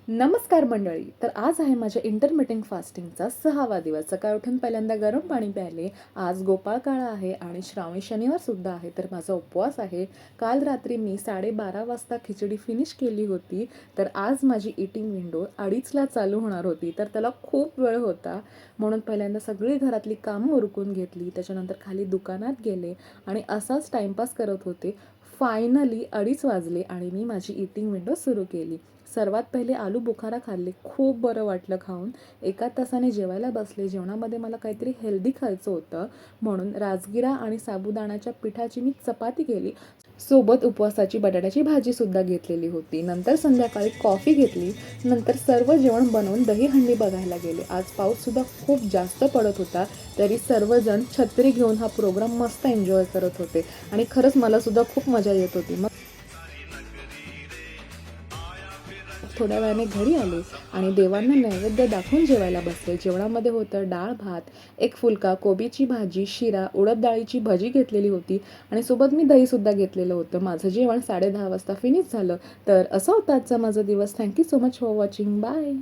नमस्कार मंडळी. तर आज आहे माझ्या इंटरमिटिंग फास्टिंगचा 6वा दिवस. सकाळी उठून पहिल्यांदा गरम पाणी प्यायले. आज गोपाळकाळा आहे आणि श्रावणी शनिवार सुद्धा आहे, तर माझा उपवास आहे. काल रात्री मी 12:30 वाजता खिचडी फिनिश केली होती. तर आज माझी ईटिंग विंडो 2:30ला चालू होणार होती, तर त्याला खूप वेळ होता. म्हणून पहिल्यांदा सगळी घरातली कामं उरकून घेतली. त्याच्यानंतर खाली दुकानात गेले आणि असाच टाइमपास करत होते. फायनली 2:30 वाजले आणि मी माझी ईटिंग विंडो सुरू केली. सर्वात पहिले आलू बुखारा खाल्ले. खूप बरं वाटलं खाऊन. 1 तासाने जेवायला बसले. जेवणामध्ये मला काहीतरी हेल्दी खायचं होतं, म्हणून राजगिरा आणि साबुदाण्याच्या पिठाची मी चपाती केली. सोबत उपवासाची बटाट्याची भाजीसुद्धा घेतलेली होती. नंतर संध्याकाळी कॉफी घेतली. नंतर सर्व जेवण बनवून दहीहंडी बघायला गेले. आज पाऊससुद्धा खूप जास्त पडत होता, तरी सर्वजण छत्री घेऊन हा प्रोग्राम मस्त एन्जॉय करत होते आणि खरंच मलासुद्धा खूप मजा येत होती. मग थोड्या वेळाने घरी आले आणि देवांना नैवेद्य दाखवून जेवायला बसले. जेवणामध्ये होतं डाळ भात, एक फुलका, कोबीची भाजी, शिरा, उडद डाळीची भजी घेतलेली होती आणि सोबत मी दहीसुद्धा घेतलेलं होतं. माझं जेवण 10:30 वाजता फिनिश झालं. तर असा होता आजचा माझा दिवस. Thank you so much for watching. Bye.